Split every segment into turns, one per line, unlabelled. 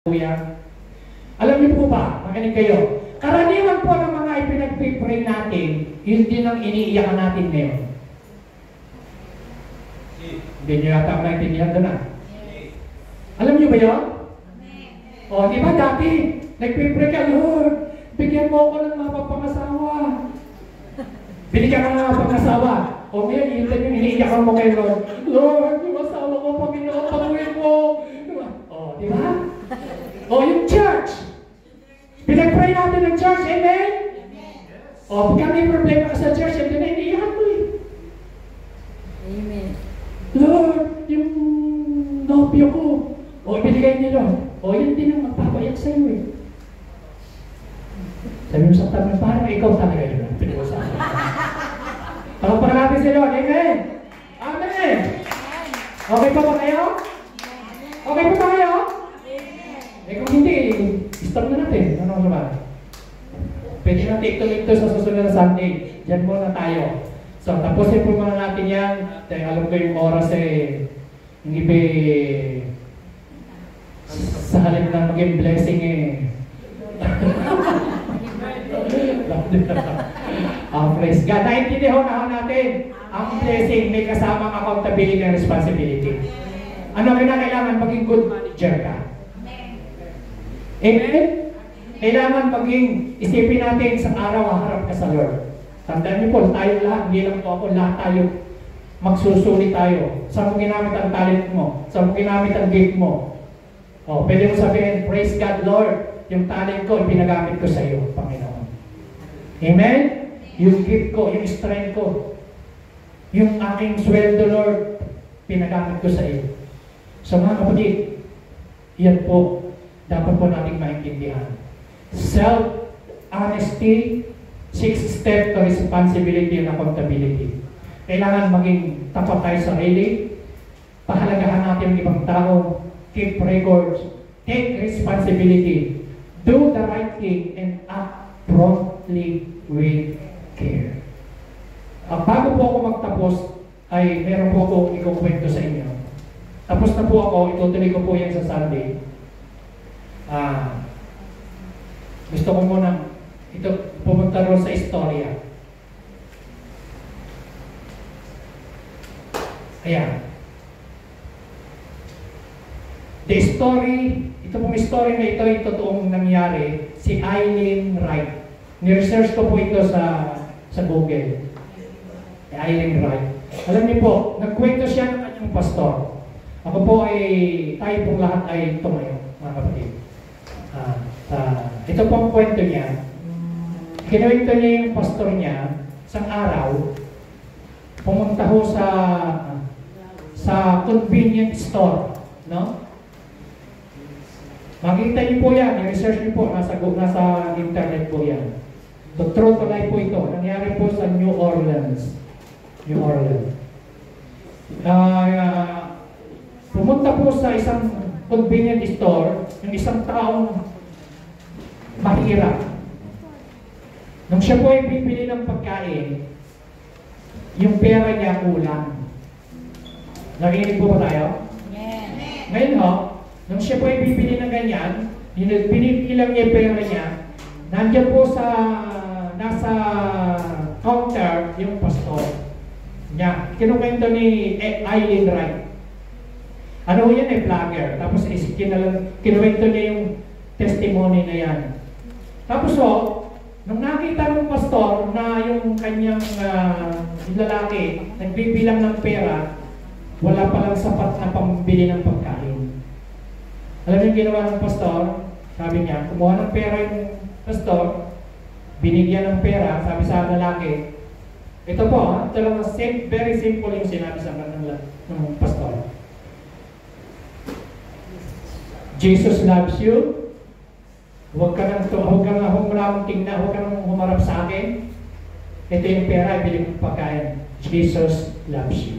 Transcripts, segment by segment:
Kuya. Alam niyo po ba, makinig kayo, karaniwan po ng mga ipinag-pray natin, yun din ang iniiyakan natin ngayon. Hindi niyo yata maintindihan doon na. Alam niyo ba yun? O, di ba dati, nag-pray ka, Lord, bigyan mo ako ng mapapangasawa. Binigyan ka ng mapapangasawa. O ngayon, yun din yung iniiyakan mo kay Lord. Lord, yung asawa ko, Panginoon, pamuhin mo. O, di ba? O, yung church. Pinag-pray natin ng church, amen? O, pagka may problema ka sa church, yun din na iniiyakan mo eh.
Amen.
Lord, yung nobyo ko. O, ibinigay niyo Lord. O, yun din ang magpapayak sa iyo eh. Sabi mo sa tabi, parang ikaw talaga yun. Pinag-usapan. Pagpapayak natin si Lord, amen? Amen! Okay pa ba kayo? Okay pa ba kayo? Eh kung hindi, stop na natin. Ano naman? Pwede natin ito sa susunod na Sunday. Diyan muna tayo. So, tapusin po muna natin yan. Dahil alam ko yung oras eh, yung iba sa halip na maging blessing eh. Praise God. Naintindihan natin ang blessing may kasamang accountability and responsibility. Ano kailangan maging good manager ka? Amen? Kailangan maging isipin natin isang araw haharap ka sa Lord. Tandaan niyo po, tayo lahat, hindi lang po ako, lahat tayo magsusuli tayo. Saan mo ginamit ang talent mo? Saan mo ginamit ang gift mo? O, pwede mo sabihin, praise God, Lord, yung talent ko, pinagamit ko sa iyo, Panginoon. Amen? Yung gift ko, yung strength ko, yung aking sweldo, Lord, pinagamit ko sa iyo. So mga kapatid, yan po, dapat po natin maintindihan. Self-honesty, 6 steps to responsibility and accountability. Kailangan maging tapat tayo sa sarili, pahalagahan natin ang ibang tao, keep records, take responsibility, do the right thing, and act promptly with care. Bago po ako magtapos, ay meron po akong ikukwento sa inyo. Tapos na po ako, itutuloy ko po yan sa Sunday. Gusto ko muna pumunta ron sa istorya. Ayan. The story, ito pong story na ito ay totoong nangyari, si Eileen Wright. Ni-research ko po ito sa Google. Eileen Wright. Alam niyo po, nagkwento siya ng kanyang pastor. Ako po ay, tayo pong lahat ay tumayo, mga kapatid. Ito po ang kwento niya. Kinuwento niya yung pastor niya, isang araw, pumunta ho sa convenience store, no? Makikita niyo po yan, i-research niyo po, nasa internet po yan. True to life po ito. Nangyari po sa New Orleans. Pumunta po sa isang convenience store, yung isang taong mahirap. Nung siya po ay bibili ng pagkain, yung pera niya kulang. Nakikinig po ba tayo?
Yes.
Ngayon ho, nung siya po ay bibili ng ganyan, pinipilang niya yung pera niya, nandiyan po nasa counter yung pastor niya. Kinukwento ni Eileen Wright. Ano yan vlogger. Tapos kinuwento niya yung testimony na yan. Tapos nung nakita ng pastor na yung kanyang lalaki nagbibilang ng pera, wala palang sapat na pambili ng pagkain. Alam niyo yung ginawa ng pastor? Sabi niya, kumuha ng pera yung pastor, binigyan ng pera, sabi sa lalaki, ito po, ito lang very simple yung sinabi sa ng pastor. Jesus loves you. Huwag ka nang tingnan, huwag ka nang humarap sa akin. Ito yung pera, ibili mong pagkain. Jesus loves you.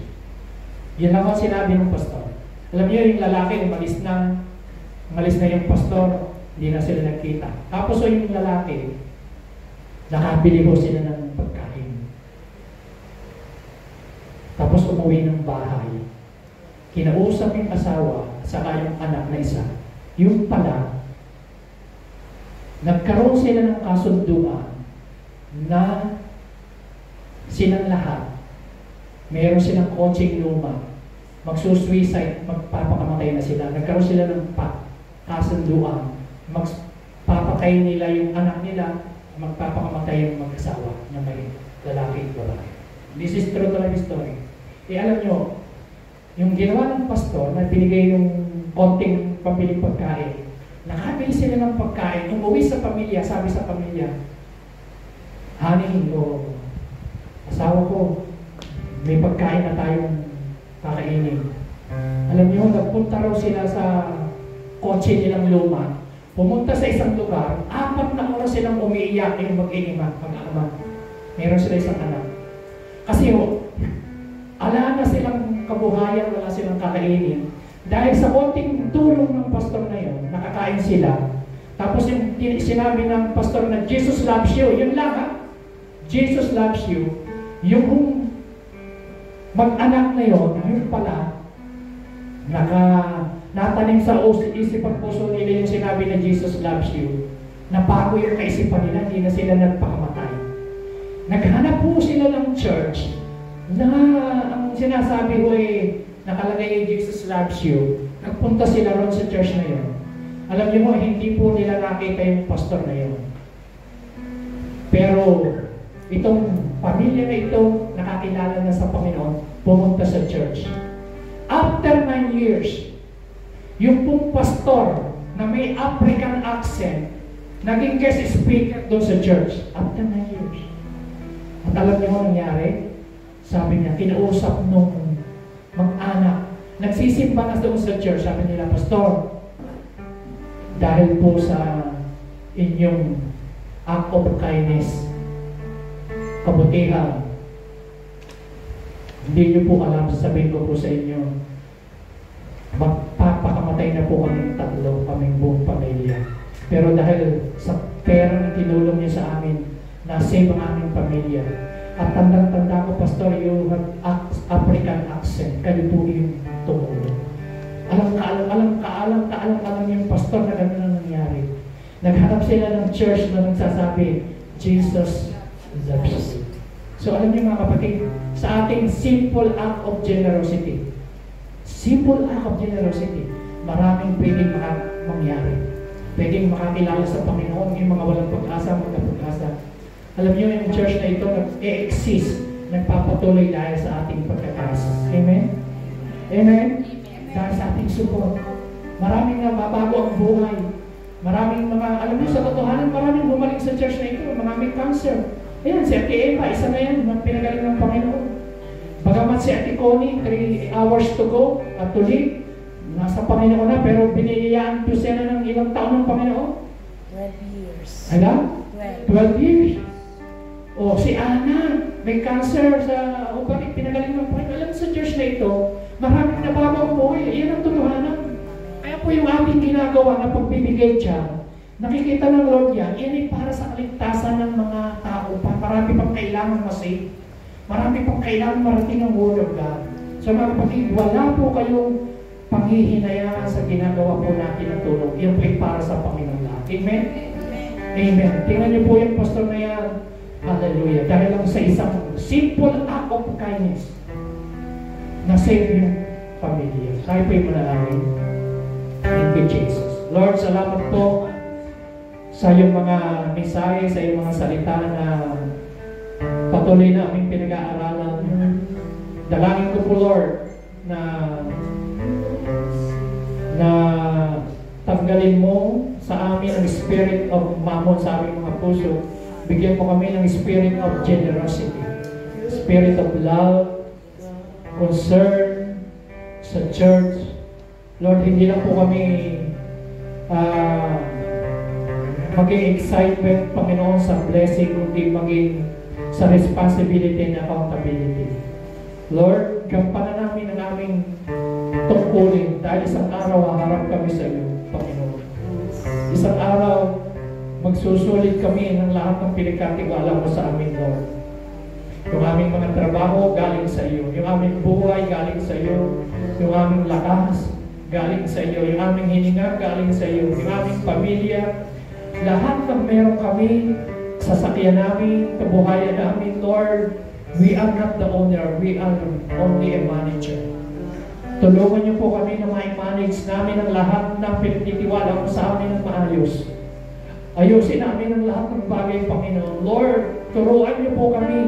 Yun lang ang sinabi ng pastor. Alam niyo, yung lalaki, umalis na yung pastor, hindi na sila nagkita. Tapos yung lalaki, nakabili po sila ng pagkain. Tapos umuwi ng bahay. Kinausap yung asawa, saka yung anak na isa. Yung pala, Nagkaroon sila ng kasunduan na silang lahat, meron silang kotseng luma, magsusuicide, magpapakamatay na sila. Nagkaroon sila ng kasunduan, magpapakay nila yung anak nila, magpapakamatay yung mag-asawa na may lalaki at babae. This is true to life story. Alam nyo, yung ginawa ng pastor na binigay yung konting pambiling pagkain, nakabili sila ng pagkain, umuwi sa pamilya, sabi sa pamilya, honey, o asawa ko, may pagkain na tayong kakainin. Alam niyo, nagpunta raw sila sa kotse nilang luma, pumunta sa isang lugar, 4 na oras silang umiiyak yung mag-inima, mag-ama. Meron sila isang anak. Kasi ala na silang kabuhayan, wala silang kakainin. Dahil sa konting tulong ng pastor na yun, nakakain sila. Tapos yung sinabi ng pastor na Jesus loves you, yun lang ha. Jesus loves you. Yung mag-anak na yun, yun pala, natanim sa isipan puso nila yung sinabi na Jesus loves you. Nabago yung kaisipan nila, hindi na sila nagpakamatay. Naghanap po sila ng church na ang sinasabi ko nakalagay yung Jesus loves you. Nagpunta sila ron sa church na yun. Alam niyo mo, hindi po nila nakita yung pastor na yun. Pero itong pamilya na ito, nakakilala na sa Panginoon, pumunta sa church. After 9 years, yung pong pastor na may African accent, naging guest speaker doon sa church. After 9 years. At alam niyo mo nangyari? Sabi niya, kinausap nung mag-anak, nagsisimba na doon sa church, sabi nila, Pastor, dahil po sa inyong act of kindness, kabutihan, hindi niyo po alam, sasabihin ko po sa inyo, magpapakamatay na po kaming 3, kaming buong pamilya. Pero dahil sa pera na tinulong niyo sa amin, na-save ang aming pamilya. At tandang-tanda ko, Pastor, you have African accent. Kayo po yung tumulong. Alam yung pastor na gano'n ang nangyari. Naghanap sila ng church na nagsasabi, Jesus loves you. So alam niyo mga kapatid, sa ating simple act of generosity, maraming pwedeng mangyari. Pwedeng makakilala sa Panginoon, yung mga walang pag-asa, magkapag-asa. Alam niyo, yung church na ito nag-exist, nagpapatuloy dahil sa ating pagkakasa. Amen? Amen? Dahil sa ating support. Maraming nababago ang buhay. Maraming mga, alam niyo sa totohanan, maraming bumalik sa church na ito, mga may cancer. Ayan, si Ate Eva, isa na yan, pinagaling ng Panginoon. Bagamat si Ate Connie, 3 hours to go at to live, nasa Panginoon na, pero biniyayaan po siya na ng ilang taon ng Panginoon.
12 years.
Alam? 12 years. O, si Ana, may cancer sa ubat, pinagaling ng Panginoon. Alam sa church na ito, maraming nabago ang buhay. Iyan ang totohanan. Kaya po yung ating ginagawa na pagbibigay dyan, nakikita ng Lord yan ay para sa kaligtasan ng mga tao pa. Marami pang kailangan masave. Marami pang kailangan marating ang Word of God. So mga kapatid, wala po kayong panghihinayaan sa ginagawa po natin ng tulong. Yan po ay para sa Panginoon lahat. Amen? Amen. Tingnan niyo po yung pastor na yan. Hallelujah. Dahil lang sa isang simple act of kindness, na-save yung pamilya. Tayo po yung manalangin. Thank you, Jesus. Lord, salamat po sa iyong mga mensahe, sa iyong mga salita na patuloy na aming pinag-aaralan. Dalangin ko po, Lord, na tanggalin mo sa amin ang spirit of mammon sa aming mga puso. Bigyan mo kami ng spirit of generosity, spirit of love, concern sa church. Lord, hindi lang po kami maging excitement, Panginoon, sa blessing, kundi maging sa responsibility and accountability. Lord, gampanan namin ang aming tungkulin dahil isang araw haharap kami sa iyo, Panginoon. Isang araw, magsusulit kami ng lahat ng pinagkatiwala mo sa amin, Lord. Yung aming mga trabaho, galing sa iyo. Yung aming buhay, galing sa iyo. Yung aming lakas, galing sa iyo. Yung aming hininga, galing sa iyo. Yung aming pamilya, lahat ng meron kami, sasakyan namin, kabuhayan namin, Lord, we are not the owner, we are only a manager. Tulungan niyo po kami na ma-manage namin ang lahat ng pinagtitiwala mo sa amin ng maayos. Ayusin namin ang lahat ng bagay, Panginoon. Lord, turuan niyo po kami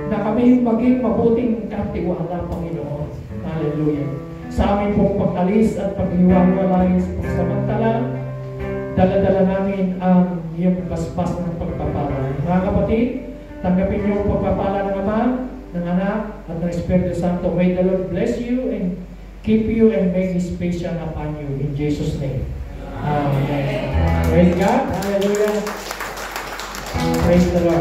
na kami maging mabuting katiwala, Panginoon. Hallelujah. Sa amin pong pag-alis at paghiwalay sa pagsamantala, dala-dala namin ang iyong basbas ng pagpapala. Mga kapatid, tanggapin niyo ang pagpapala ng Ama, ng Anak, at ng Espiritu Santo. May the Lord bless you and keep you and make His face shine upon you. In Jesus' name. Amen. Praise God. Hallelujah. Praise the Lord.